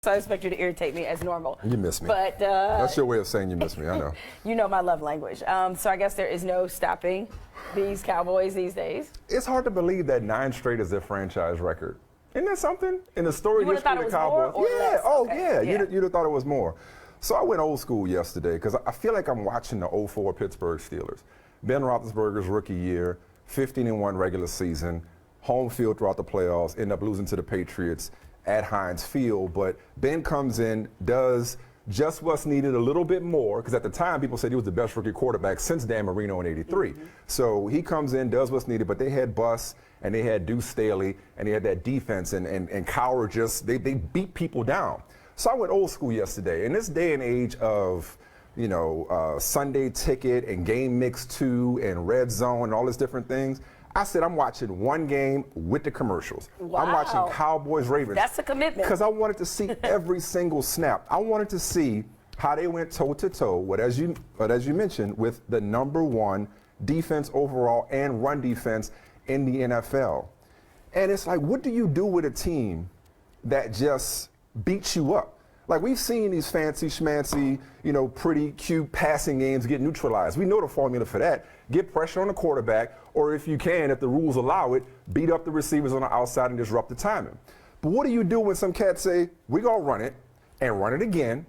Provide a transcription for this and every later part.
So I expect you to irritate me as normal. You miss me. But that's your way of saying you miss me, I know. You know my love language. So I guess there is no stopping these Cowboys these days. It's hard to believe that 9 straight is their franchise record. Isn't that something? In the story history of the Cowboys. Yeah, okay. You'd have thought it was more. So I went old school yesterday because I feel like I'm watching the 04 Pittsburgh Steelers. Ben Roethlisberger's rookie year, 15-1 regular season, home field throughout the playoffs, end up losing to the Patriots at Heinz Field. But Ben comes in, does just what's needed a little bit more, because at the time people said he was the best rookie quarterback since Dan Marino in '83. Mm-hmm. So he comes in, does what's needed, but they had Buss and they had Deuce Staley and they had that defense and Cowher just, they beat people down. So I went old school yesterday. In this day and age of, Sunday Ticket and Game Mix 2 and Red Zone and all these different things, I said I'm watching one game with the commercials. Wow. I'm watching Cowboys-Ravens. That's a commitment. Because I wanted to see every single snap. I wanted to see how they went toe-to-toe, as you mentioned, with the #1 defense overall and run defense in the NFL. And it's like, what do you do with a team that just beats you up? Like, we've seen these fancy schmancy, pretty cute passing games get neutralized. We know the formula for that. Get pressure on the quarterback, or if you can, if the rules allow it, beat up the receivers on the outside and disrupt the timing. But what do you do when some cats say, we're going to run it and run it again,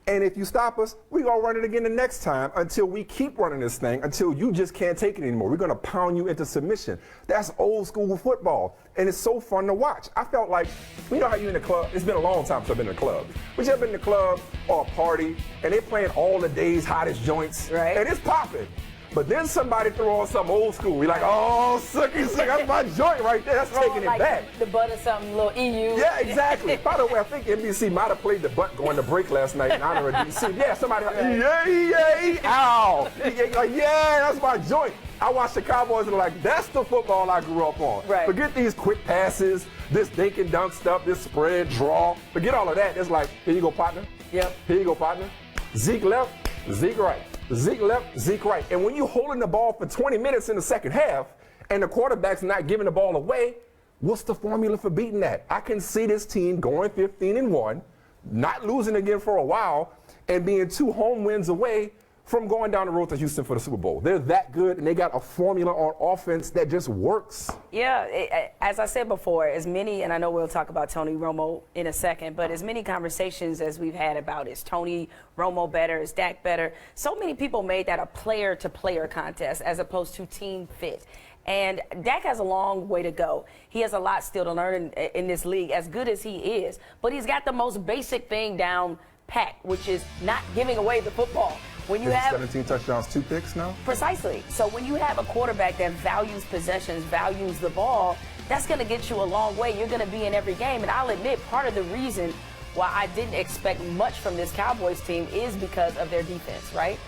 and if you stop us, we're going to run it again the next time until we keep running this thing, until you just can't take it anymore. We're going to pound you into submission. That's old school football, and it's so fun to watch. I felt like, how you in the club, it's been a long time since I've been in the club, but you ever been in the club or a party, and they playing all the day's hottest joints, right? And it's popping. But then somebody throw on some old school. We're like, oh, sucky, that's my joint right there. That's taking it back. The butt or something, little EU. Yeah, exactly. By the way, I think NBC might have played the butt going to break last night in honor of DC. Yeah, somebody like, yay, ow. Like, yeah, that's my joint. I watch the Cowboys and like, that's the football I grew up on. Right. Forget these quick passes, this dink and dunk stuff, this spread, draw. Forget all of that. It's like, here you go, partner. Yep. Here you go, partner. Zeke left, Zeke right. Zeke left, Zeke right. And when you're holding the ball for 20 minutes in the second half and the quarterback's not giving the ball away, what's the formula for beating that? I can see this team going 15-1, not losing again for a while, and being 2 home wins away from going down the road to Houston for the Super Bowl. They're that good, and they got a formula on offense that just works. Yeah, as I said before, as many, and I know we'll talk about Tony Romo in a second, but as many conversations as we've had about is Tony Romo better, is Dak better, so many people made that a player-to-player contest as opposed to team fit. And Dak has a long way to go. He has a lot still to learn in this league, as good as he is, but he's got the most basic thing down pat, which is not giving away the football. When you have 17 touchdowns, 2 picks now? Precisely. So when you have a quarterback that values possessions, values the ball, that's going to get you a long way. You're going to be in every game. And I'll admit, part of the reason why I didn't expect much from this Cowboys team is because of their defense, right?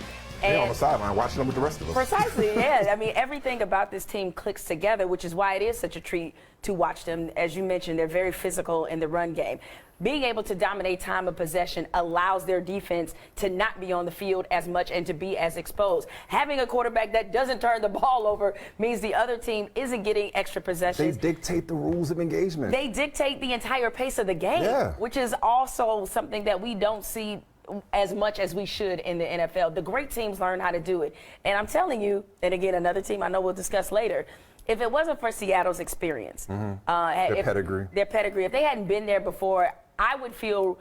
They're on the sideline watching them with the rest of us. Precisely, yeah. I mean, everything about this team clicks together, which is why it is such a treat to watch them. As you mentioned, they're very physical in the run game. Being able to dominate time of possession allows their defense to not be on the field as much and to be as exposed. Having a quarterback that doesn't turn the ball over means the other team isn't getting extra possessions. They dictate the rules of engagement. They dictate the entire pace of the game, which is also something that we don't see as much as we should in the NFL. The great teams learn how to do it. And I'm telling you, and again, another team I know we'll discuss later, if it wasn't for Seattle's experience, their pedigree, if they hadn't been there before, I would feel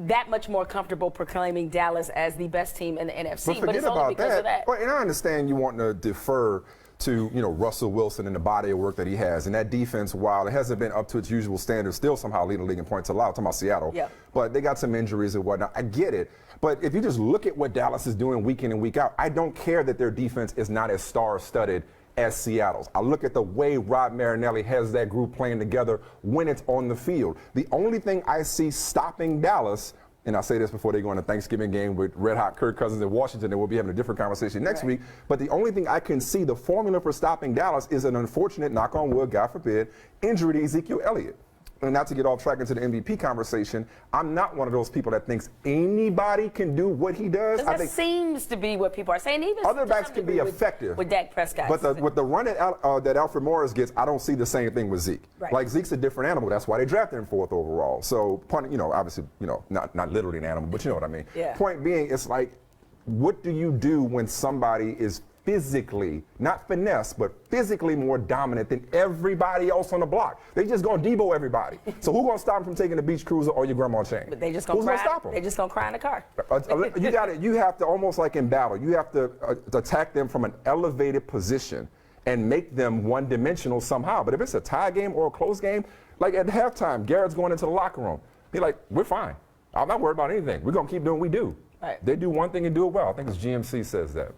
that much more comfortable proclaiming Dallas as the best team in the NFC. But it's only because of that. Well, and I understand you want to defer to Russell Wilson and the body of work that he has. And that defense, while it hasn't been up to its usual standards, still somehow leading the league in points allowed. I'm talking about Seattle. Yeah. But they got some injuries and whatnot. I get it. But if you just look at what Dallas is doing week in and week out, I don't care that their defense is not as star-studded as Seattle's. I look at the way Rod Marinelli has that group playing together when it's on the field. The only thing I see stopping Dallas, and I'll say this before they go on a Thanksgiving game with red-hot Kirk Cousins in Washington, and we'll be having a different conversation next week, but the only thing I can see, the formula for stopping Dallas, is an unfortunate, knock on wood, God forbid, injury to Ezekiel Elliott. not to get off track into the MVP conversation, I'm not one of those people that thinks anybody can do what he does. That seems to be what people are saying. Even other backs can be effective with Dak Prescott. But with the run that Alfred Morris gets, I don't see the same thing with Zeke. Right. Like Zeke's a different animal. That's why they drafted him 4th overall. So, obviously, not literally an animal, but you know what I mean. Yeah. Point being, it's like, what do you do when somebody is physically, not finesse, but physically more dominant than everybody else on the block? They just gonna Debo everybody. So who's gonna stop him from taking the beach cruiser or your grandma chain? But they just gonna Who's cry. Gonna stop him? They just gonna cry in the car. You have to almost like in battle. You have to attack them from an elevated position and make them one-dimensional somehow. But if it's a tie game or a close game, like at halftime, Garrett's going into the locker room. He's like, "We're fine. I'm not worried about anything. We're gonna keep doing what we do." Right. They do one thing and do it well. I think it's GMC says that.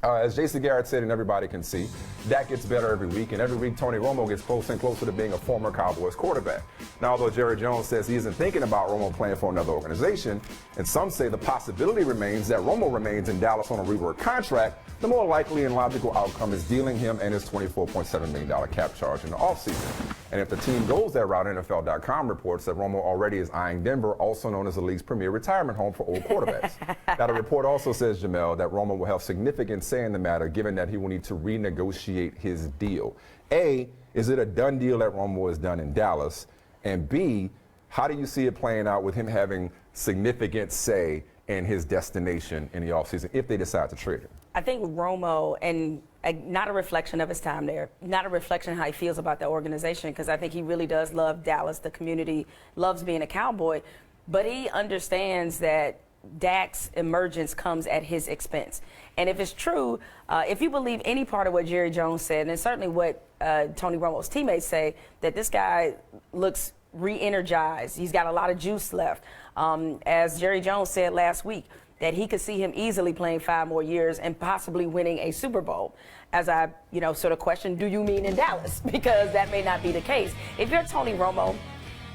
As Jason Garrett said, and everybody can see, Dak gets better every week, and every week Tony Romo gets closer and closer to being a former Cowboys quarterback. Now, although Jerry Jones says he isn't thinking about Romo playing for another organization, and some say the possibility remains that Romo remains in Dallas on a reworked contract, the more likely and logical outcome is dealing him and his $24.7 million cap charge in the offseason. And if the team goes that route, NFL.com reports that Romo already is eyeing Denver, also known as the league's premier retirement home for old quarterbacks. Now, the report also says, Jamel, that Romo will have significant say in the matter, given that he will need to renegotiate his deal. A, is it a done deal that Romo is done in Dallas? And B, how do you see it playing out with him having significant say in his destination in the offseason if they decide to trade him? I think Romo, and not a reflection of his time there, not a reflection of how he feels about the organization, because I think he really does love Dallas. The community loves being a Cowboy, but he understands that Dak's emergence comes at his expense. And if it's true, if you believe any part of what Jerry Jones said, and certainly what Tony Romo's teammates say, that this guy looks re-energized, he's got a lot of juice left. As Jerry Jones said last week, that he could see him easily playing 5 more years and possibly winning a Super Bowl. As I, sort of question, do you mean in Dallas? Because that may not be the case. If you're Tony Romo,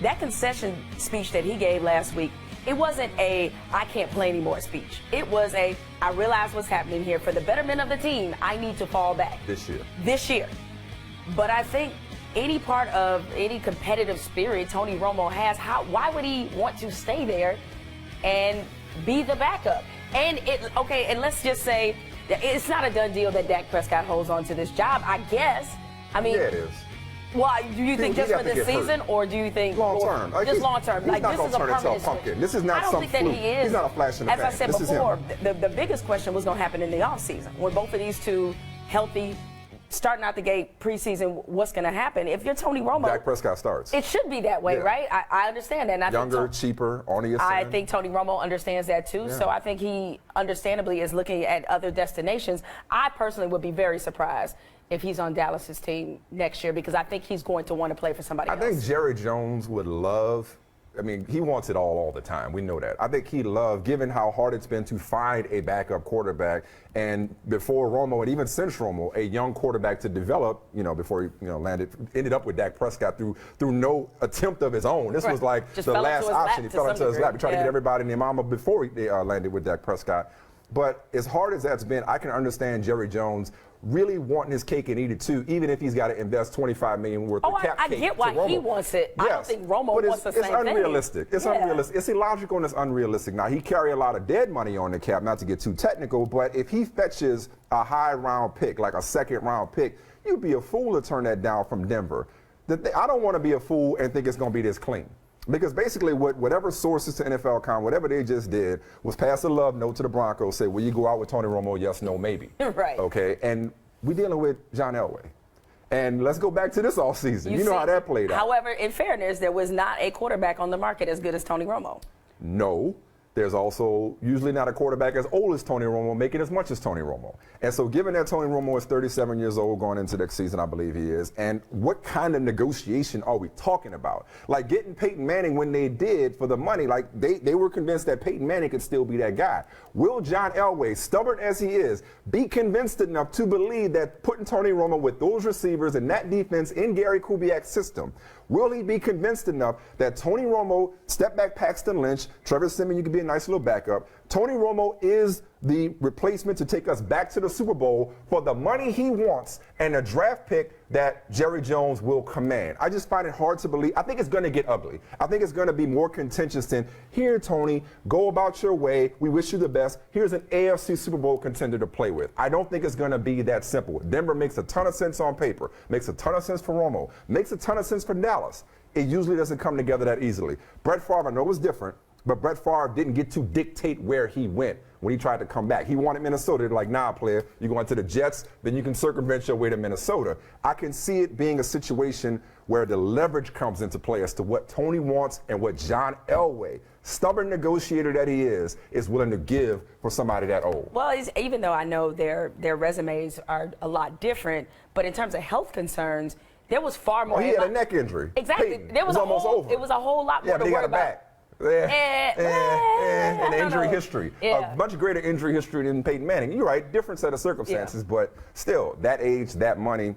that concession speech that he gave last week, it wasn't a "I can't play anymore" speech. It was a "I realize what's happening here. For the betterment of the team, I need to fall back." This year. But I think any part of any competitive spirit Tony Romo has, why would he want to stay there and be the backup? And and let's just say that it's not a done deal that Dak Prescott holds on to this job, I guess. I mean, yeah, it is. Why do you think just for this season, or do you think long term? Just long term. He's not going to turn into a pumpkin. This is not some fluke. I don't think that he is. He's not a flash in the pan. As I said before, the biggest question was going to happen in the offseason when both of these two healthy, starting out the gate preseason. What's going to happen if you're Tony Romo? Dak Prescott starts. It should be that way, right? I understand that. And younger, cheaper, on the ascend. I think Tony Romo understands that too. Yeah. So I think he understandably is looking at other destinations. I personally would be very surprised if he's on Dallas's team next year, because I think he's going to want to play for somebody else. I think Jerry Jones would love, he wants it all the time. We know that. I think he'd love, given how hard it's been to find a backup quarterback, and before Romo and even since Romo, a young quarterback to develop, before he, ended up with Dak Prescott through no attempt of his own. This was like just the last option. He fell into his lap. He tried to get everybody in the mama before he landed with Dak Prescott. But as hard as that's been, I can understand Jerry Jones really wanting his cake and eat it too, even if he's got to invest $25 million worth of cap. I get why he wants it. Yes. I don't think Romo wants the same thing. It's unrealistic. It's unrealistic. It's illogical and it's unrealistic. Now, he carry a lot of dead money on the cap, not to get too technical, but if he fetches a high round pick, like a second round pick, you'd be a fool to turn that down from Denver. I don't want to be a fool and think it's going to be this clean. Because basically whatever sources to NFL.com, whatever they just did was pass a love note to the Broncos, say, will you go out with Tony Romo? Yes, no, maybe. Right. Okay, and we're dealing with John Elway. And let's go back to this offseason. You know how that played out. However, in fairness, there was not a quarterback on the market as good as Tony Romo. No. There's also usually not a quarterback as old as Tony Romo making as much as Tony Romo. And so given that Tony Romo is 37 years old going into next season, I believe he is, and what kind of negotiation are we talking about? Like getting Peyton Manning when they did for the money, like they were convinced that Peyton Manning could still be that guy. Will John Elway, stubborn as he is, be convinced enough to believe that putting Tony Romo with those receivers and that defense in Gary Kubiak's system, will he be convinced enough that Tony Romo, step back Paxton Lynch, Trevor Siemian, you could be a nice little backup. Tony Romo is the replacement to take us back to the Super Bowl for the money he wants and a draft pick that Jerry Jones will command. I just find it hard to believe. I think it's going to get ugly. I think it's going to be more contentious than, here, Tony, go about your way. We wish you the best. Here's an AFC Super Bowl contender to play with. I don't think it's going to be that simple. Denver makes a ton of sense on paper, makes a ton of sense for Romo, makes a ton of sense for Dallas. It usually doesn't come together that easily. Brett Favre, I know, was different, but Brett Favre didn't get to dictate where he went when he tried to come back. He wanted Minnesota. They're like, nah, player, you're going to the Jets, then you can circumvent your way to Minnesota. I can see it being a situation where the leverage comes into play as to what Tony wants and what John Elway, stubborn negotiator that he is willing to give for somebody that old. Well, even though I know their resumes are a lot different, but in terms of health concerns, there was far more. Oh, he had a neck injury. Exactly. Peyton. There was almost over. It was a whole lot more but to he worry got it about. back. And injury history. Yeah. A much greater injury history than Peyton Manning. You're right, different set of circumstances, but still, that age, that money,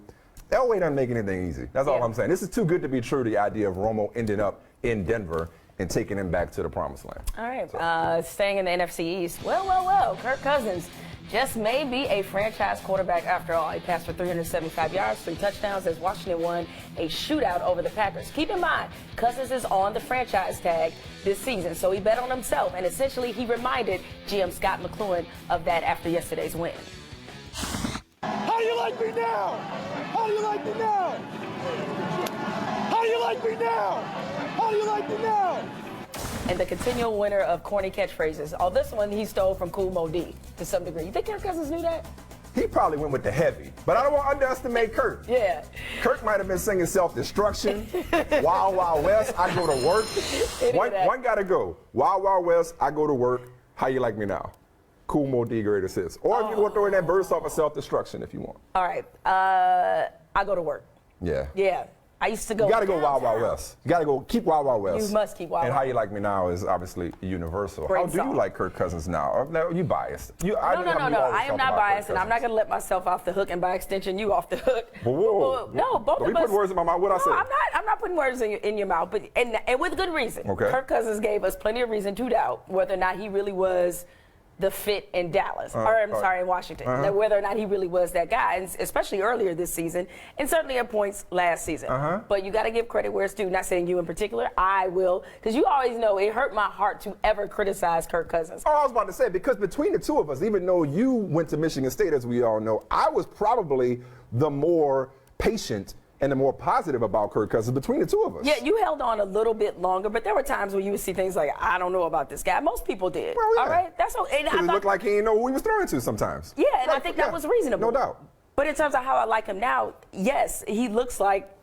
Elway doesn't make anything easy. That's all I'm saying. This is too good to be true, the idea of Romo ending up in Denver and taking him back to the promised land. All right, staying in the NFC East. Well, Kirk Cousins just may be a franchise quarterback after all. He passed for 375 yards, 3 touchdowns as Washington won a shootout over the Packers. Keep in mind, Cousins is on the franchise tag this season, so he bet on himself, and essentially he reminded GM Scott McCloughan of that after yesterday's win. How do you like me now? How do you like me now? How do you like me now? How do you like me now? And the continual winner of corny catchphrases. Oh, this one he stole from Kool Moe Dee to some degree. You think Kirk Cousins knew that? He probably went with the heavy, but I don't want to underestimate Kirk. Yeah. Kirk might have been singing Self-Destruction, Wild Wild West, I go to work. One got to go. Wild Wild West, I go to work. How you like me now? Kool Moe Dee, greatest hits. Or if you want to throw in that burst off of Self-Destruction if you want. All right. I go to work. Yeah. Yeah. I used to go. You got to go Wild Wild West. You got to go keep Wild Wild West. You must keep Wild And Wild How You Like Me Now is obviously universal. Great How do song. you like Kirk Cousins now? No, you biased. No. I am not biased, and I'm not going to let myself off the hook, and by extension, you off the hook. Whoa. No, both Don't of be us. putting words in my mouth. What I say? I'm not putting words in your mouth, but and with good reason. Okay. Kirk Cousins gave us plenty of reason to doubt whether or not he really was the fit in Dallas, in Washington. That whether or not he really was that guy, and especially earlier this season, and certainly at points last season. But you got to give credit where it's due. Not saying you in particular, I will, because you always know it hurt my heart to ever criticize Kirk Cousins. Oh, I was about to say, because between the two of us, even though you went to Michigan State, as we all know, I was probably the more patient and the more positive about Kirk Cousins between the two of us. Yeah, you held on a little bit longer, but there were times where you would see things like, I don't know about this guy. Most people did. Well, yeah. All right? That's okay. Because it looked like he didn't know who he was throwing to sometimes. Yeah, and I think that was reasonable. No doubt. But in terms of how I like him now, yes, he looks like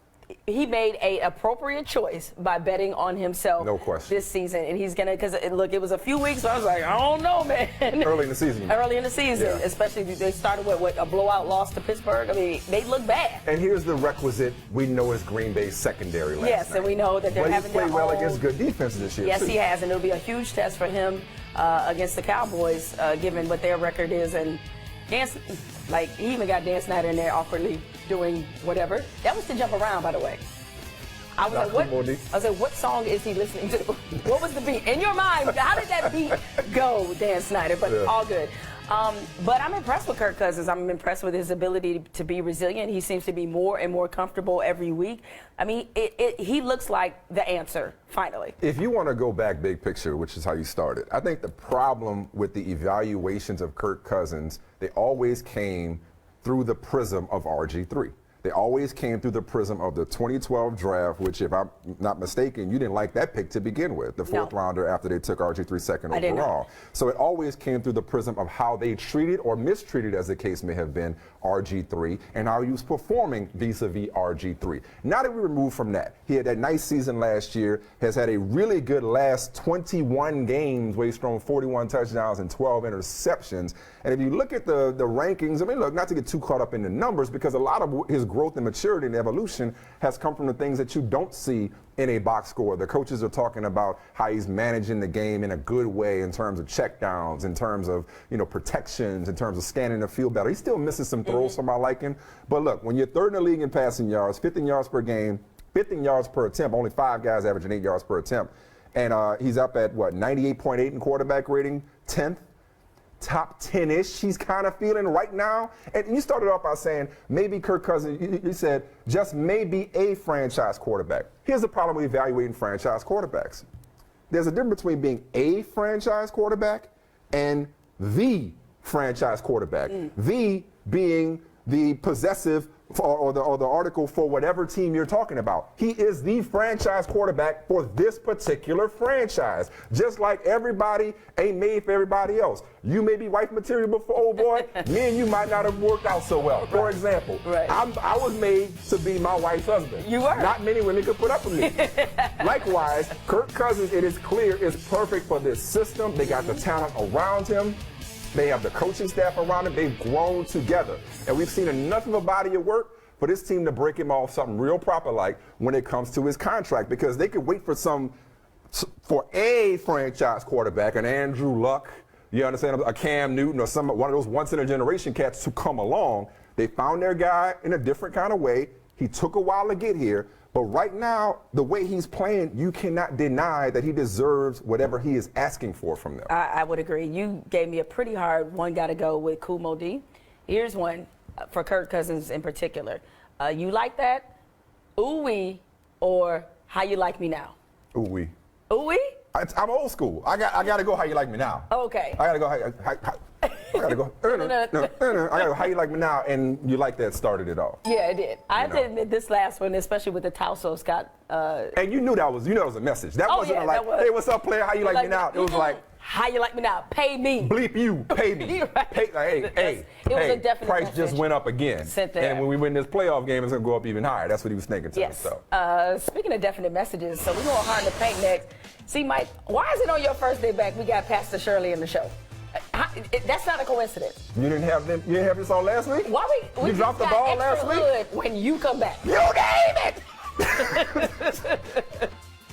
he made an appropriate choice by betting on himself No question. this season. And he's going to, because look, it was a few weeks, so I was like, I don't know, man. Early in the season. Early in the season, Yeah. especially they started with a blowout loss to Pittsburgh. I mean, they look bad. And here's the requisite we know is Green Bay's secondary last Yes, night. and we know that they're but having he's played their well own- against good defenses this year, Yes, too. he has, and it'll be a huge test for him against the Cowboys, given what their record is. And he even got Dan Snyder in there awkwardly doing whatever. That was to jump around, by the way. I was like, what song is he listening to? What was the beat? In your mind, how did that beat go, Dan Snyder? But all good. But I'm impressed with Kirk Cousins. I'm impressed with his ability to be resilient. He seems to be more and more comfortable every week. I mean, he looks like the answer, finally. If you want to go back big picture, which is how you started, I think the problem with the evaluations of Kirk Cousins, they always came through the prism of RG3. They always came through the prism of the 2012 draft, which, if I'm not mistaken, you didn't like that pick to begin with, the fourth rounder after they took RG3 second overall. So it always came through the prism of how they treated or mistreated, as the case may have been, RG3, and how he was performing vis-a-vis RG3. Now that we remove from that, he had that nice season last year, has had a really good last 21 games where he's thrown 41 touchdowns and 12 interceptions. And if you look at the rankings, I mean, look, not to get too caught up in the numbers, because a lot of his growth and maturity and evolution has come from the things that you don't see in a box score. The coaches are talking about how he's managing the game in a good way in terms of checkdowns, in terms of, protections, in terms of scanning the field better. He still misses some throws for my liking. But look, when you're third in the league in passing yards, 15 yards per game, 15 yards per attempt, only 5 guys averaging 8 yards per attempt, and he's up at, 98.8 in quarterback rating, 10th top 10-ish he's kind of feeling right now. And you started off by saying maybe Kirk Cousins, you said just maybe a franchise quarterback. Here's the problem with evaluating franchise quarterbacks. There's a difference between being a franchise quarterback and the franchise quarterback. The being the possessive or the article for whatever team you're talking about. He is the franchise quarterback for this particular franchise. Just like everybody ain't made for everybody else. You may be wife material before, old boy. Me and you might not have worked out so well. For example, I was made to be my wife's husband. You were. Not many women could put up with me. Likewise, Kirk Cousins, it is clear, is perfect for this system. They got the talent around him. They have the coaching staff around him. They've grown together. And we've seen enough of a body of work for this team to break him off something real proper like when it comes to his contract, because they could wait for a franchise quarterback, an Andrew Luck, you understand, a Cam Newton or one of those once-in-a-generation cats to come along. They found their guy in a different kind of way. He took a while to get here. But right now, the way he's playing, you cannot deny that he deserves whatever he is asking for from them. I would agree. You gave me a pretty hard one got to go with Kumo D. Here's one for Kirk Cousins in particular. You like that? Ooh-wee or how you like me now? Ooh-wee. Ooh-wee? I'm old school. I got to go how you like me now. Okay. I got to go I got to go. I got to go how you like me now, and you like that started it off. Yeah, it did. I have to admit this last one, especially with the Tausos got. And you knew that was a message. That wasn't hey, what's up, player? How you like me now? It was like, how you like me now? Pay me. Bleep you. Pay me. Right. Hey, a definite price message. just went up again. And when we win this playoff game, it's going to go up even higher. That's what he was thinking to himself. Speaking of definite messages, so we're going hard in the paint next. See, Mike, why is it on your first day back we got Pastor Shirley in the show? That's not a coincidence. You didn't have this on last week? Why we you dropped the ball last week? When you come back. You name it!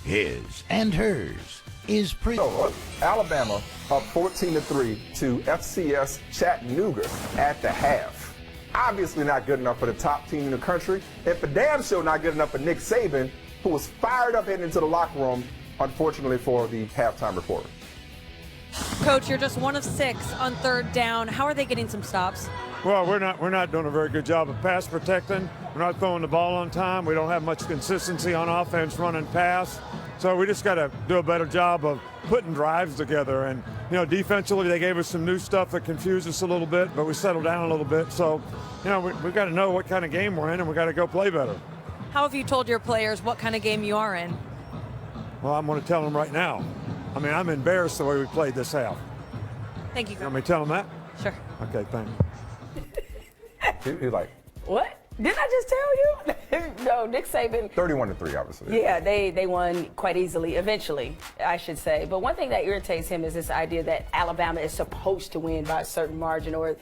His and hers is pretty. So, Alabama up 14-3 to FCS Chattanooga at the half. Obviously not good enough for the top team in the country, and for damn sure not good enough for Nick Saban, who was fired up heading into the locker room, unfortunately for the halftime reporter. Coach, you're just 1 of 6 on 3rd down. How are they getting some stops? Well, we're not doing a very good job of pass protecting. We're not throwing the ball on time. We don't have much consistency on offense running pass. So we just got to do a better job of putting drives together. And, defensively, they gave us some new stuff that confused us a little bit, but we settled down a little bit. So, we've got to know what kind of game we're in, and we got to go play better. How have you told your players what kind of game you are in? Well, I'm going to tell them right now. I'm embarrassed the way we played this half. Thank you. You want me to tell them that? Sure. Okay, thanks. He's like, what? Didn't I just tell you? No, Nick Saban. 31-3, obviously. Yeah, they won quite easily, eventually, I should say. But one thing that irritates him is this idea that Alabama is supposed to win by a certain margin, or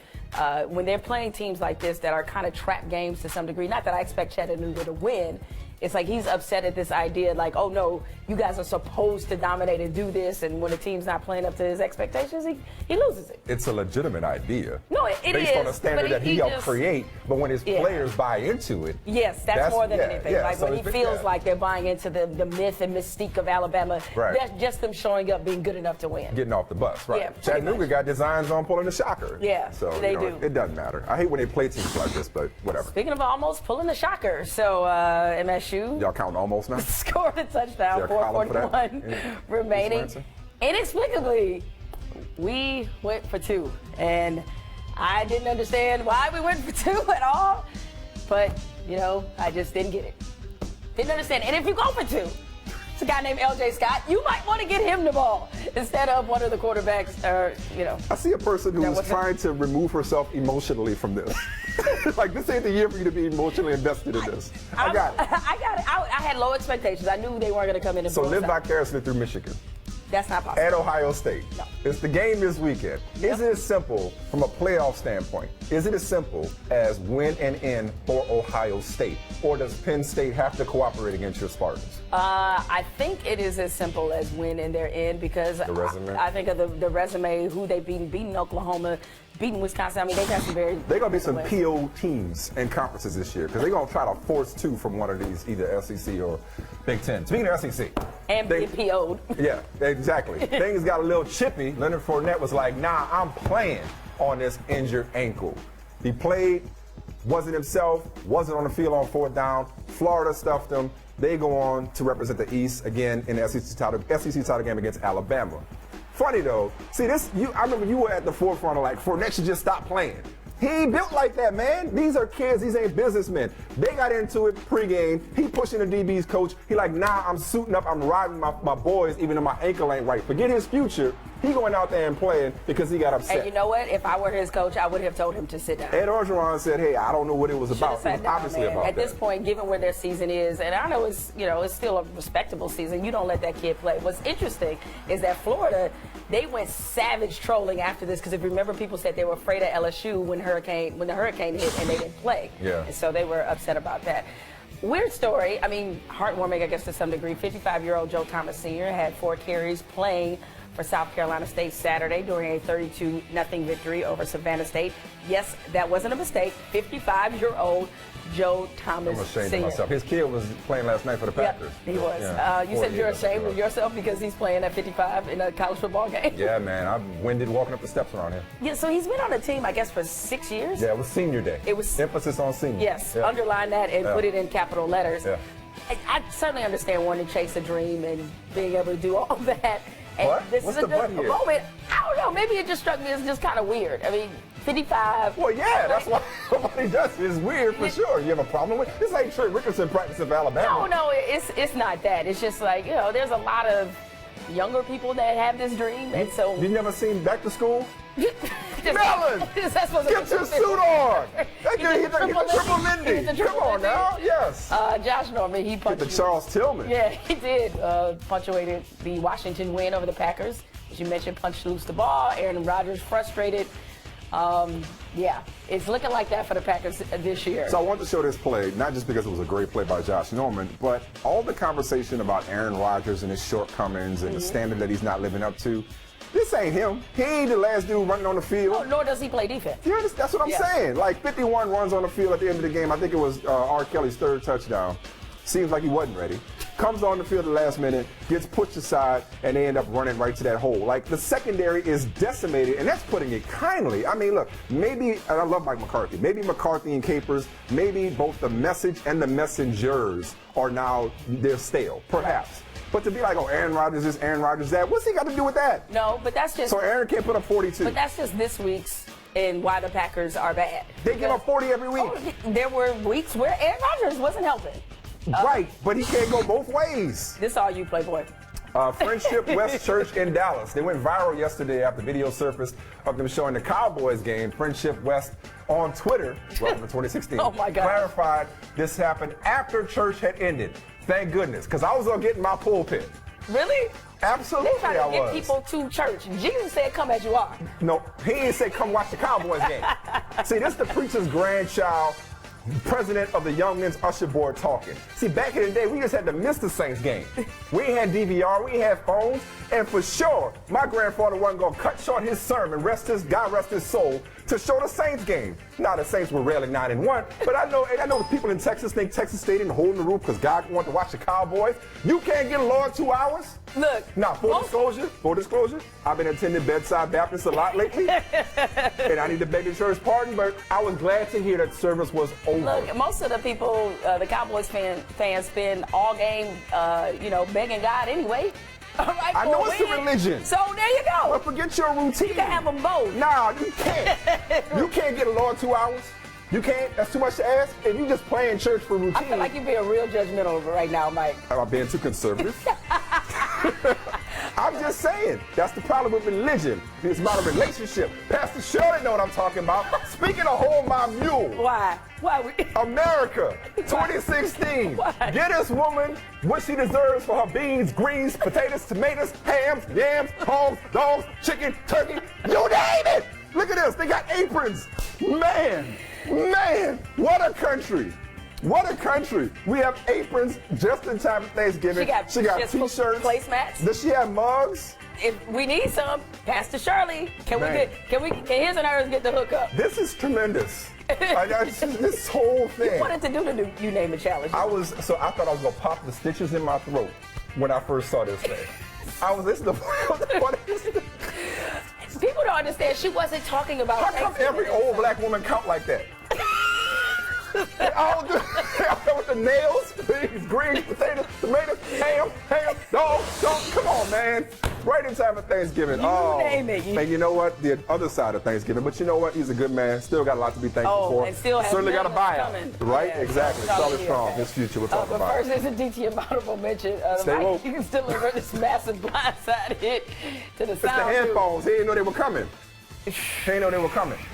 when they're playing teams like this that are kind of trap games to some degree. Not that I expect Chattanooga to win. It's like he's upset at this idea, like, oh, no, you guys are supposed to dominate and do this, and when the team's not playing up to his expectations, he loses it. It's a legitimate idea. No, it is. Based on a standard that he helped create, but when his Yeah. players buy into it. Yes, that's more than anything. Yeah, like so when he feels like they're buying into the myth and mystique of Alabama, Right. that's just them showing up being good enough to win. Getting off the bus, right? Yeah, pretty Chattanooga much. got designs on pulling the shocker. Yeah, so they do. It doesn't matter. I hate when they play teams like this, but whatever. Speaking of almost pulling the shocker, so MSU Y'all counting almost now? scored a touchdown, Is there a column for that? 4:41 remaining. Answer? Inexplicably, we went for 2, and I didn't understand why we went for 2 at all, but, I just didn't get it. Didn't understand. And if you go for 2, it's a guy named L.J. Scott, you might want to get him the ball instead of one of the quarterbacks, I see a person who is what's trying to remove herself emotionally from this. Like, this ain't the year for you to be emotionally invested in this. I got it. I got it. I had low expectations. I knew they weren't going to come in and So blow us live out. vicariously through Michigan. That's not possible. At Ohio State. No. It's the game this weekend. Is it as simple from a playoff standpoint? Is it as simple as win and end for Ohio State? Or does Penn State have to cooperate against your Spartans? I think it is as simple as win in their end because The resume? I think of the resume, who they've beaten Oklahoma, beaten Wisconsin. I mean, they've got some very. They're going to be some wins. PO teams and conferences this year because they're going to try to force 2 from one of these, either SEC or Big Ten. Speaking of SEC. And being PO'd. Yeah, exactly. Things got a little chippy. Leonard Fournette was like, nah, I'm playing on this injured ankle. He played, wasn't himself, wasn't on the field on 4th down. Florida stuffed him. They go on to represent the East again in the SEC title game against Alabama. Funny though, see this, I remember you were at the forefront of like, Fournette should just stop playing. He ain't built like that, man. These are kids. These ain't businessmen. They got into it pregame. He pushing the DB's coach. He like, nah, I'm suiting up. I'm riding my boys, even though my ankle ain't right. Forget his future. He going out there and playing because he got upset. And you know what? If I were his coach, I would have told him to sit down. Ed Orgeron said, hey, I don't know what it was about. It was obviously about At this point, given where their season is, and I know it's still a respectable season, you don't let that kid play. What's interesting is that Florida, they went savage trolling after this because if you remember, people said they were afraid of LSU when the hurricane hit and they didn't play. Yeah. And so they were upset about that. Weird story. I mean, heartwarming, I guess, to some degree. 55-year-old Joe Thomas Sr. had 4 carries playing for South Carolina State Saturday during a 32-0 victory over Savannah State. Yes, that wasn't a mistake. 55-year-old Joe Thomas I'm ashamed Sr. of myself. His kid was playing last night for the Packers. Yeah, he was. Yeah. You said you're ashamed of yourself because he's playing at 55 in a college football game. Yeah, man. I'm winded walking up the steps around here. Yeah, so he's been on the team, I guess, for 6 years. Yeah, it was senior day. It was emphasis on senior. Yes, Yeah. underline that and put it in capital letters. Yeah. I certainly understand wanting to chase a dream and being able to do all that. And What? this What's is the but a here? moment. I don't know. Maybe it just struck me as just kind of weird. I mean, 55. Well, yeah, that's why nobody does it. It's weird for sure. You have a problem with this? Ain't Trey Richardson practicing for Alabama. No, it's not that. It's just like, there's a lot of younger people that have this dream, and so You never seen Back to School? Just- Melon! that's supposed to Get be- your suit on! That He dude, did he the did the triple Lindy. He did the Come triple on now, Lindy. yes. Josh Norman, he Get punched the Charles Tillman. Yeah, he did. Punctuated the Washington win over the Packers. As you mentioned, punched loose the ball. Aaron Rodgers frustrated. Yeah, it's looking like that for the Packers this year. So I wanted to show this play, not just because it was a great play by Josh Norman, but all the conversation about Aaron Rodgers and his shortcomings and the standard that he's not living up to. This ain't him. He ain't the last dude running on the field. No, nor does he play defense. Yeah, that's what I'm saying. Like 51 runs on the field at the end of the game. I think it was R. Kelly's 3rd touchdown. Seems like he wasn't ready. Comes on the field at the last minute, gets pushed aside, and they end up running right to that hole. Like the secondary is decimated, and that's putting it kindly. I mean, look, maybe, and I love Mike McCarthy, maybe McCarthy and Capers, maybe both the message and the messengers are now, they're stale, perhaps. But to be like, oh, Aaron Rodgers is Aaron Rodgers that, what's he got to do with that? No, but that's just. So Aaron can't put up 42. But that's just this week's and why the Packers are bad. They give up 40 every week. There were weeks where Aaron Rodgers wasn't helping. Right, but he can't go both ways. This all you, Playboy. Friendship West Church in Dallas. They went viral yesterday after video surfaced of them showing the Cowboys game. Friendship West on Twitter, welcome to 2016, Oh my God. clarified this happened after church had ended. Thank goodness, because I was going to get in my pulpit. Really? Absolutely, They try to I get was. people to church. Jesus said, come as you are. No, he didn't say come watch the Cowboys game. See, this is the preacher's grandchild, president of the Young Men's Usher Board talking. See, back in the day, we just had to miss the Saints game. We ain't had DVR, we ain't had phones, and for sure, my grandfather wasn't gonna cut short his sermon, rest his soul, to show the Saints game. Now the Saints were rarely 9-1, but I know people in Texas think Texas State isn't holding the roof because God wanted to watch the Cowboys. You can't get along 2 hours? Look. Now, full disclosure, I've been attending Bedside Baptist a lot lately, and I need to beg the church pardon, but I was glad to hear that service was over. Look, most of the people, the Cowboys fans spend all game, begging God anyway. All right, I know it's a religion. So there you go. But forget your routine. You can have them both. Nah, you can't. You can't get along 2 hours. You can't. That's too much to ask. And you just playing church for routine. I feel like you're being real judgmental right now, Mike. Am I being too conservative? I'm just saying, that's the problem with religion. It's about a relationship. Pastor Shirley know what I'm talking about. Speaking of hold my mule. Why? America, 2016. Why? Get this woman what she deserves for her beans, greens, potatoes, tomatoes, hams, yams, hogs, dogs, chicken, turkey, you name it. Look at this. They got aprons. Man, what a country. What a country. We have aprons just in time for Thanksgiving. She got T-shirts. placemats. Does she have mugs? If we need some, Pastor Shirley, can his and hers get the hookup? This is tremendous. This whole thing. You wanted to do the You Name It challenge. I thought I was gonna pop the stitches in my throat when I first saw this thing. This is the funniest thing. People don't understand. She wasn't talking about. How come every old black woman count like that? With the nails, these green potatoes, tomatoes, ham, dog. Come on, man. Right in time for Thanksgiving. You name it. And you know what? The other side of Thanksgiving. But you know what? He's a good man. Still got a lot to be thankful for. And still has certainly got a buyout. coming. Right? Yeah, exactly. Charlie Strong, his future. We'll talk but about first, it. there's a DT honorable mention. Stay woke. Vikings delivered this massive blindside hit to the It's the sound. headphones. He didn't know they were coming.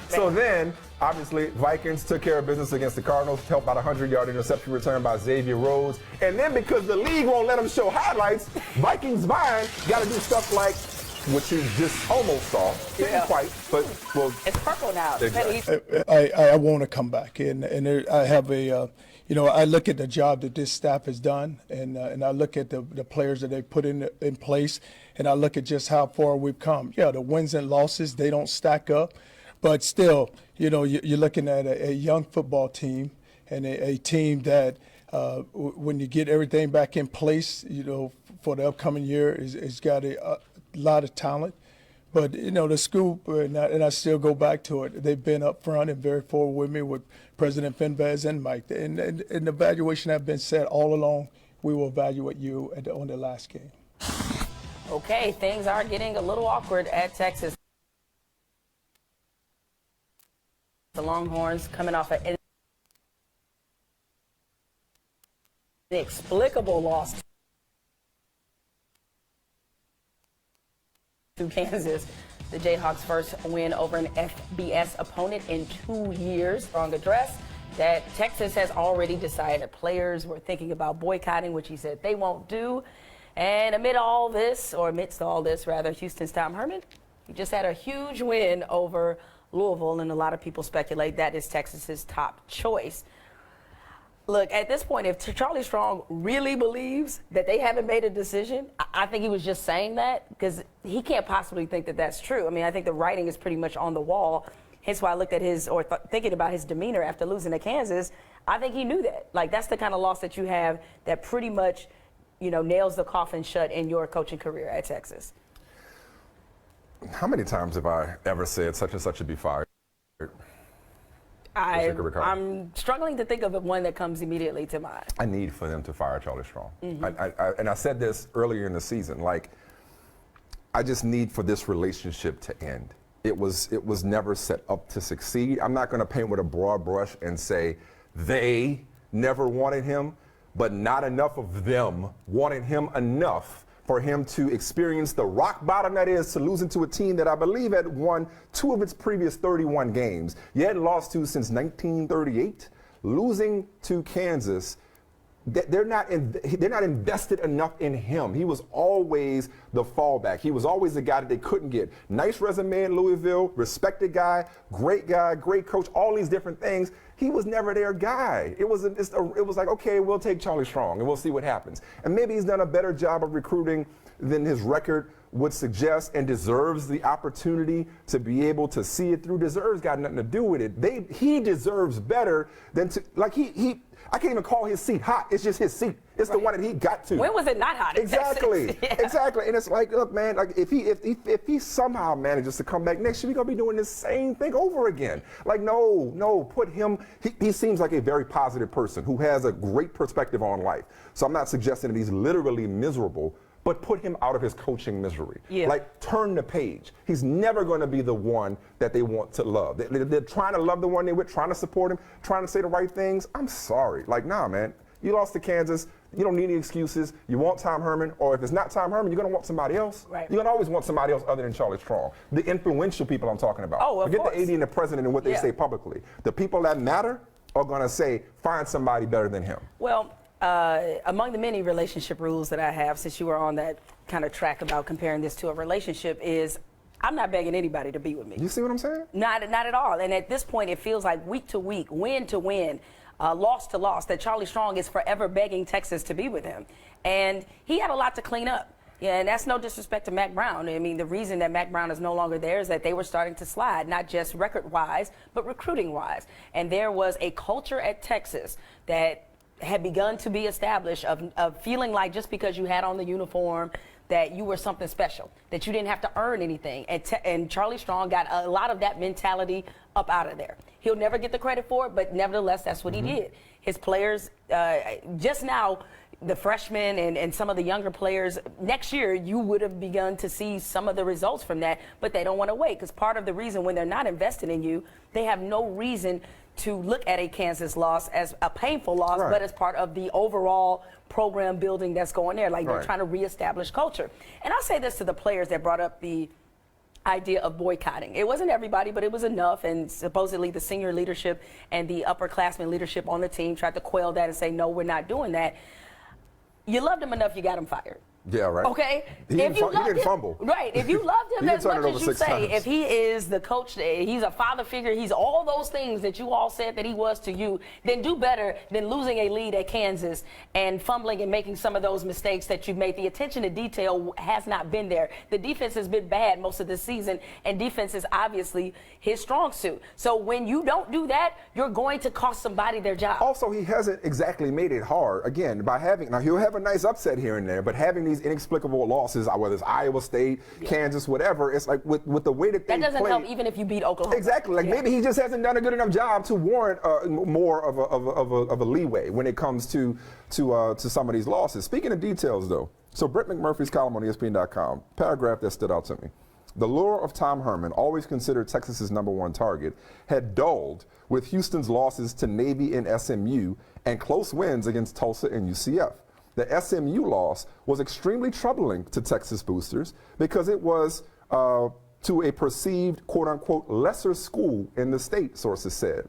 So then, obviously, Vikings took care of business against the Cardinals, helped out a 100-yard interception return by Xavier Rhodes. And then because the league won't let them show highlights, Vikings Vine got to do stuff like, which you just almost saw. Didn't quite, but well. It's purple now. Exactly. I want to come back, and I have a, I look at the job that this staff has done, and I look at the players that they put in place, and I look at just how far we've come. Yeah, the wins and losses, they don't stack up, but still, you're looking at a young football team and a team that when you get everything back in place, for the upcoming year, is got a lot of talent. But, the scoop, and I still go back to it, they've been up front and very forward with me with President Finvez and Mike. And the evaluation have been said all along, we will evaluate you on the last game. Okay, things are getting a little awkward at Texas. The Longhorns coming off an inexplicable loss to Kansas. The Jayhawks' first win over an FBS opponent in 2 years. Strong address that Texas has already decided players were thinking about boycotting, which he said they won't do. And amidst all this, Houston's Tom Herman, he just had a huge win over Louisville, and a lot of people speculate that is Texas's top choice. Look, at this point, if Charlie Strong really believes that they haven't made a decision, I think he was just saying that because he can't possibly think that that's true. I mean, I think the writing is pretty much on the wall. Hence why I looked at thinking about his demeanor after losing to Kansas. I think he knew that. Like, that's the kind of loss that you have that pretty much, nails the coffin shut in your coaching career at Texas. How many times have I ever said such and such should be fired? I'm struggling to think of one that comes immediately to mind. I need for them to fire Charlie Strong. Mm-hmm. And I said this earlier in the season, I just need for this relationship to end. It was never set up to succeed. I'm not going to paint with a broad brush and say they never wanted him, but not enough of them wanted him enough for him to experience the rock bottom that is to losing to a team that I believe had won 2 of its previous 31 games. You hadn't lost to since 1938. Losing to Kansas, they're not invested enough in him. He was always the fallback. He was always the guy that they couldn't get. Nice resume in Louisville, respected guy, great coach, all these different things. He was never their guy. It was like, okay, we'll take Charlie Strong and we'll see what happens. And maybe he's done a better job of recruiting than his record would suggest and deserves the opportunity to be able to see it through. Deserves got nothing to do with it. He deserves better than to, I can't even call his seat hot. It's just his seat. It's the one that he got to. When was it not hot? Exactly. Yeah. Exactly. And it's like, look, man, if he somehow manages to come back next year, we're gonna be doing the same thing over again. No, put him. He seems like a very positive person who has a great perspective on life. So I'm not suggesting that he's literally miserable, but put him out of his coaching misery. Yeah. Turn the page. He's never going to be the one that they want to love. They're trying to love the one they're with, trying to support him, trying to say the right things. I'm sorry. Nah, man. You lost to Kansas. You don't need any excuses. You want Tom Herman, or if it's not Tom Herman, you're going to want somebody else. Right. You're going to always want somebody else other than Charlie Strong. The influential people I'm talking about. Oh, of Forget course. the AD and the president and what they say publicly. The people that matter are going to say, find somebody better than him. Well, among the many relationship rules that I have, since you were on that kind of track about comparing this to a relationship, is I'm not begging anybody to be with me. You see what I'm saying? Not at all. And at this point, it feels like week to week, win to win, loss to loss, that Charlie Strong is forever begging Texas to be with him. And he had a lot to clean up. Yeah, and that's no disrespect to Mac Brown. I mean, the reason that Mac Brown is no longer there is that they were starting to slide, not just record-wise, but recruiting-wise. And there was a culture at Texas that had begun to be established of feeling like just because you had on the uniform that you were something special, that you didn't have to earn anything. And Charlie Strong got a lot of that mentality up out of there. He'll never get the credit for it, but nevertheless, that's what he did. His players, just now, the freshmen and some of the younger players, next year you would have begun to see some of the results from that, but they don't want to wait, because part of the reason when they're not invested in you, they have no reason to look at a Kansas loss as a painful loss, but as part of the overall program building that's going there. Like they're trying to reestablish culture. And I'll say this to the players that brought up the idea of boycotting. It wasn't everybody, but it was enough, and supposedly the senior leadership and the upperclassmen leadership on the team tried to quell that and say, no, we're not doing that. You loved him enough, you got him fired. Yeah, right. Okay? He didn't fumble. Right. If you loved him as much as you say, times. if he is the coach, he's a father figure, he's all those things that you all said that he was to you, then do better than losing a lead at Kansas and fumbling and making some of those mistakes that you've made. The attention to detail has not been there. The defense has been bad most of the season, and defense is obviously his strong suit. So when you don't do that, you're going to cost somebody their job. Also, he hasn't exactly made it hard, again, by having, now he'll have a nice upset here and there, but having these inexplicable losses, whether it's Iowa State, Kansas, whatever, it's like with the way that they that doesn't play, help even if you beat Oklahoma. Exactly. Like maybe he just hasn't done a good enough job to warrant more of a leeway when it comes to some of these losses. Speaking of details, though, so Brett McMurphy's column on ESPN.com, paragraph that stood out to me. The lure of Tom Herman, always considered Texas's #1 target, had dulled with Houston's losses to Navy and SMU and close wins against Tulsa and UCF. The SMU loss was extremely troubling to Texas boosters because it was to a perceived, quote-unquote, lesser school in the state, sources said.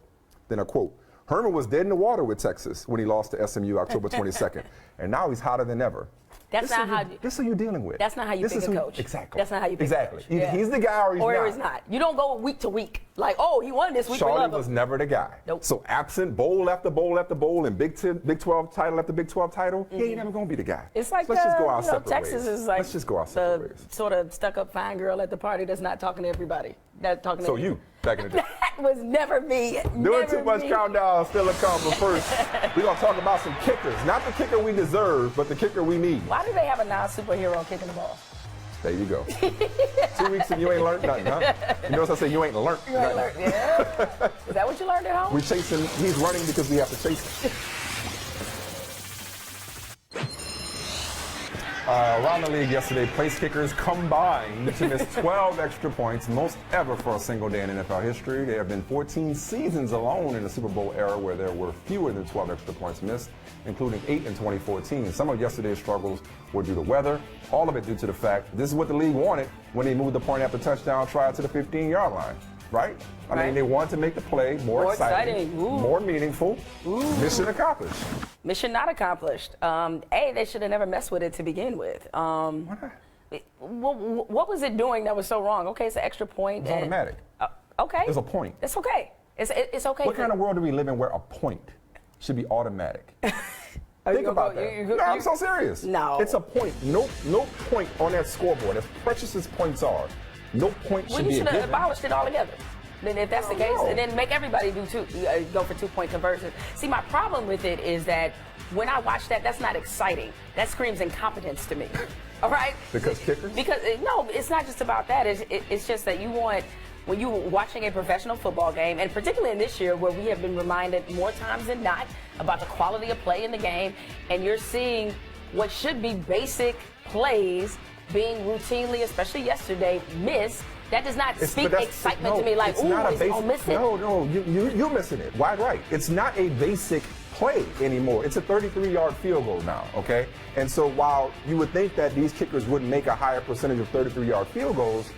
Then a quote, Herman was dead in the water with Texas when he lost to SMU October 22nd, and now he's hotter than ever. That's not how. This is who you're dealing with. That's not how you pick a coach. Exactly. That's not how you pick a coach. Exactly. He's the guy or he's not. You don't go week to week. Like, oh, he won this week. Charlie was never the guy. Nope. So absent bowl after bowl after bowl and Big 12 title after Big 12 title, he ain't never gonna be the guy. It's like so let's just go our separate Texas ways. is like let's just go our separate the ways. sort of stuck-up fine girl at the party that's not talking to everybody. That's talking. So to you back in the day. That was never me. Doing too much countdown, still a come. But first, we're gonna talk about some kickers. Not the kicker we deserve, but the kicker we need. Why do they have a non-superhero kicking the ball? There you go. 2 weeks and you ain't learned nothing, huh? You notice I say you ain't learned nothing. Yeah. Is that what you learned at home? We're chasing. He's running because we have to chase him. Around the league yesterday, place kickers combined to miss 12 extra points, most ever for a single day in NFL history. There have been 14 seasons alone in the Super Bowl era where there were fewer than 12 extra points missed, including 8 in 2014. Some of yesterday's struggles were due to weather, all of it due to the fact this is what the league wanted when they moved the point after touchdown try to the 15-yard line. Right? I mean, they wanted to make the play more exciting. More meaningful. Mission accomplished. Mission not accomplished. They should have never messed with it to begin with. What was it doing that was so wrong? Okay, it's an extra point. It's automatic. Okay. It's a point. It's okay. It's okay. What kind of world do we live in where a point should be automatic? Think about that. No, I'm so serious. No. It's a point. No point on that scoreboard, as precious as points are, no point should be a given. Well, you should have abolished it altogether. Then if that's the case, and then make everybody go for 2-point conversion. See, my problem with it is that when I watch that, that's not exciting. That screams incompetence to me. All right? Because kickers? Because, no, it's not just about that. It's just that you want, when you're watching a professional football game, and particularly in this year where we have been reminded more times than not about the quality of play in the game, and you're seeing what should be basic plays being routinely, especially yesterday, missed. That does not speak excitement to me like, ooh, he's going to miss it. No, you're missing it. Wide right. It's not a basic play anymore. It's a 33-yard field goal now, okay? And so while you would think that these kickers wouldn't make a higher percentage of 33-yard field goals,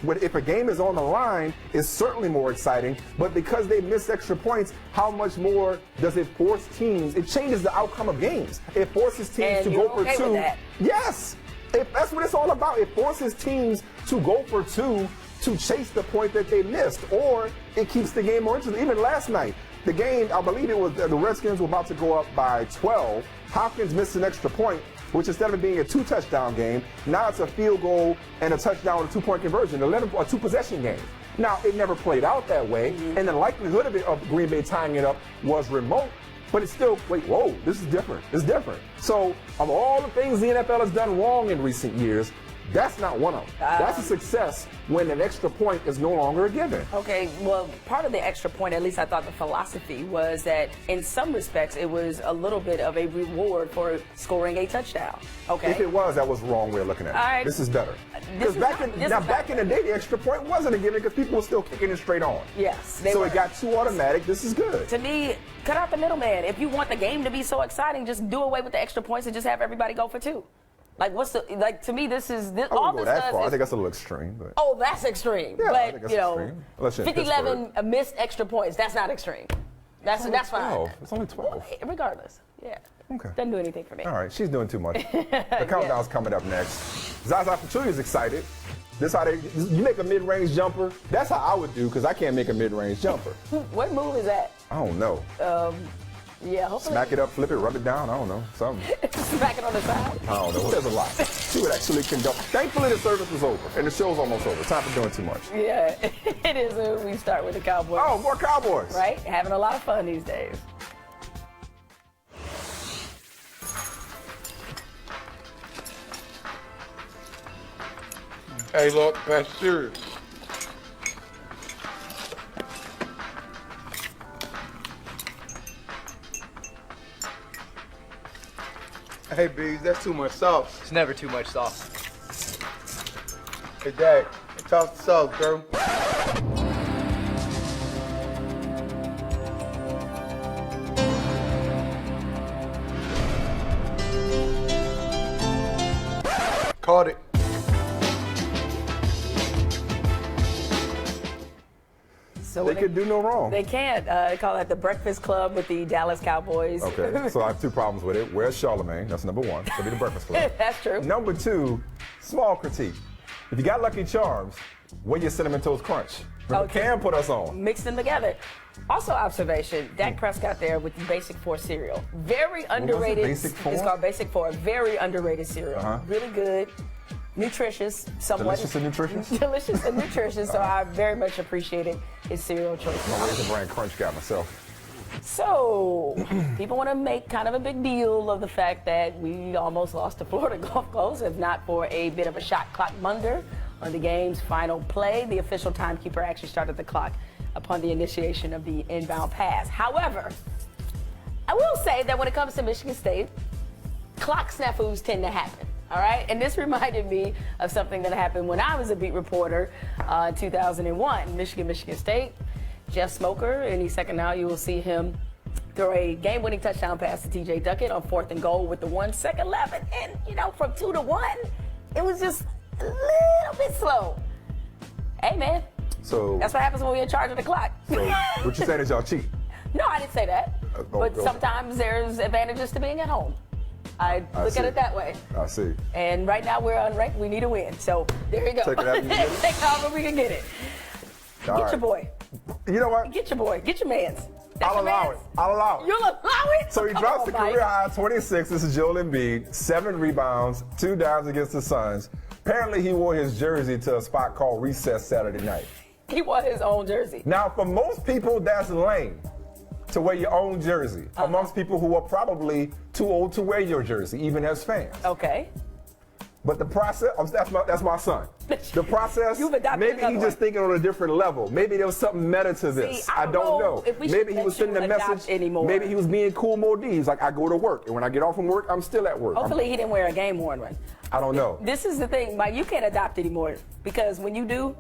if a game is on the line, it's certainly more exciting. But because they miss extra points, how much more does it force teams? It changes the outcome of games. It forces teams to go for two. Yes. That's what it's all about. It forces teams to go for two to chase the point that they missed, or it keeps the game more interesting. Even last night, The game, I believe it was the Redskins were about to go up by 12. Hopkins missed an extra point, which instead of being a 2-touchdown game, now it's a field goal and a touchdown with a 2-point conversion, a 2-possession game. Now, it never played out that way, and the likelihood of Green Bay tying it up was remote, but it's still, whoa, this is different. It's different. So, of all the things the NFL has done wrong in recent years, that's not one of them. That's a success when an extra point is no longer a given. Okay, well, part of the extra point, at least I thought the philosophy was that in some respects it was a little bit of a reward for scoring a touchdown. Okay. If it was, that was the wrong way of looking at it. All right. This is better. Because back in the day, the extra point wasn't a given because people were still kicking it straight on. Yes. So it got too automatic. This is good. To me, cut out the middleman. If you want the game to be so exciting, just do away with the extra points and just have everybody go for 2. To me, this is all I wouldn't go this that does far. is, I think that's a little extreme. But. Oh, that's extreme. Yeah, I but think that's extreme. 50-11 missed extra points. That's not extreme. That's fine. It's only 12. Well, regardless, yeah. Okay. Doesn't do anything for me. All right, she's doing too much. The countdown's coming up next. Zaza Pachulia's excited. This how you make a mid-range jumper. That's how I would do because I can't make a mid-range jumper. What move is that? I don't know. Yeah, hopefully. Smack it up, flip it, rub it down. I don't know. Something. Smack it on the side. I don't know. There's a lot. She would actually condone. Thankfully, the service was over and the show's almost over. Time for doing too much. Yeah, it is. We start with the Cowboys. Oh, more Cowboys. Right? Having a lot of fun these days. Hey, look, that's serious. Hey, Bees, that's too much sauce. It's never too much sauce. Hey, Dad, toss the sauce, girl. Caught it. So They could do no wrong. They can't. They call that the Breakfast Club with the Dallas Cowboys. Okay, so I have 2 problems with it. Where's Charlemagne? That's number 1. So be the Breakfast Club. That's true. Number 2, small critique. If you got Lucky Charms, where your Cinnamon Toast Crunch? Remember, Cam put us on. Mix them together. Also, observation, Dak Prescott there with the Basic 4 cereal. Very underrated. Basic 4? It's called Basic 4. Very underrated cereal. Really good. Nutritious, somewhat. Delicious and nutritious? Delicious and nutritious, so I very much appreciated his cereal choice. I'm a Raisin Bran Crunch guy myself. So, people want to make kind of a big deal of the fact that we almost lost to Florida Gulf Coast, if not for a bit of a shot clock blunder on the game's final play. The official timekeeper actually started the clock upon the initiation of the inbound pass. However, I will say that when it comes to Michigan State, clock snafus tend to happen. All right, and this reminded me of something that happened when I was a beat reporter in 2001, Michigan State. Jeff Smoker, any second now you will see him throw a game-winning touchdown pass to T.J. Duckett on 4th and goal with the 1 second left. And from 2 to 1, it was just a little bit slow. Hey, man, So that's what happens when we're in charge of the clock. So what you saying is y'all cheat? No, I didn't say that. But sometimes there's advantages to being at home. I look at it that way. I see. And right now we're unranked. We need a win. So there you go. Take it after you get it? Take however we can get it. All Get right. your boy. You know what? Get your boy. Get your mans. That's I'll your allow mans. it. I'll allow it. You'll allow it? So he Come drops on, the Mike. career high 26. This is Joel Embiid. 7 rebounds, 2 downs against the Suns. Apparently he wore his jersey to a spot called Recess Saturday night. He wore his own jersey. Now, for most people, that's lame to wear your own jersey. Amongst people who are probably too old to wear your jersey, even as fans. Okay. But the process, that's my son. The process, You've adopted maybe another he's just one. thinking on a different level. Maybe there was something meta to this. See, I don't know if we should Maybe he let was you sending a adopt message. anymore. Maybe he was being cool more D's. Like, I go to work, and when I get off from work, I'm still at work. Hopefully he didn't wear a game worn one. I don't know. This is the thing, Mike. You can't adopt anymore because when you do,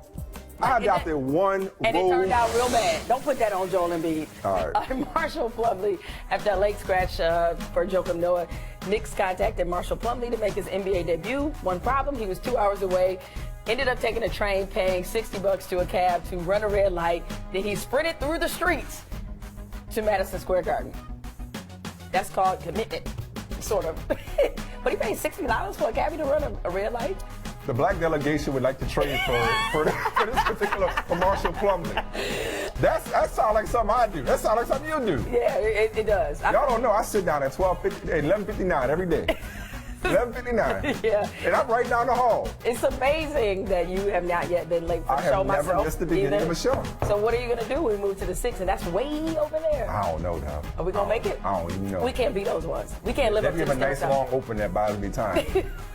I adopted one and it roll. turned out real bad. Don't put that on Joel Embiid. All right. Marshall Plumlee, after a late scratch for Joakim Noah, Knicks contacted Marshall Plumlee to make his NBA debut. One problem, he was 2 hours away. Ended up taking a train, paying $60 to a cab to run a red light. Then he sprinted through the streets to Madison Square Garden. That's called commitment, sort of. But he paid $60 for a cabbie to run a red light? The black delegation would like to trade for Marshall Plumlee. That sounds like something I do. That sounds like something you do. Yeah, it does. Y'all don't know. I sit down at 11:59 every day. 11:59. Yeah. And I'm right down the hall. It's amazing that you have not yet been late for the show I have myself. never missed the beginning either. of a show. So what are you going to do when we move to the 6? And that's way over there. I don't know, though. Are we going to make it? I don't even know. We can't beat those ones. We can't live They up to give the a nice stereotype. long open that buys me time.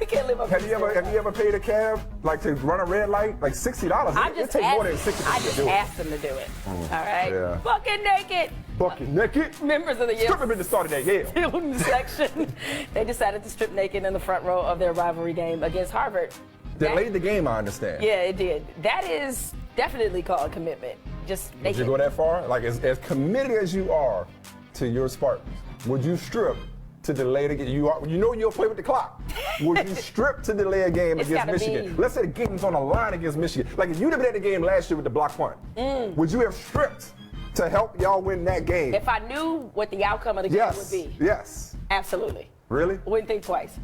We can't live up Have to you the ever paid a cab like to run a red light? Like $60. I It just takes more than asked, 60 I to just do it. asked them to do it. All right? Yeah. Bucket naked. Bucket naked. Members of the Strip him in the start of that, yeah. student section, they decided to strip naked in the front row of their rivalry game against Harvard. Delayed the game, I understand. Yeah, it did. That is definitely called commitment. Just Would naked. you go that far? Like, as committed as you are to your Spartans, would you strip to delay the game? You know you'll play with the clock. Would you strip to delay a game It's against gotta Michigan? be. Let's say the game's on the line against Michigan. Like, if you'd have been at the game last year with the block punt, would you have stripped to help y'all win that game? If I knew what the outcome of the game would be, Yes. absolutely. Really? Wouldn't think twice.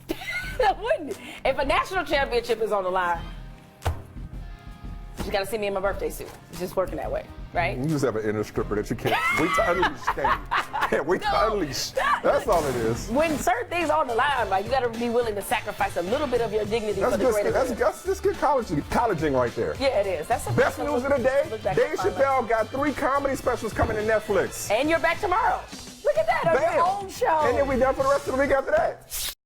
I wouldn't. If a national championship is on the line, you got to see me in my birthday suit. It's just working that way, right? You just have an inner stripper that you can't wait to unleash. Can't wait to unleash. That's all it is. When certain things are on the line, like you got to be willing to sacrifice a little bit of your dignity for the greater good. That's good colleging right there. Yeah, it is. That's the Best news of the day, Look back Dave at my life. Chappelle got 3 comedy specials coming to Netflix. And you're back tomorrow. Look at that on your Bam. own show. And then we done for the rest of the week after that.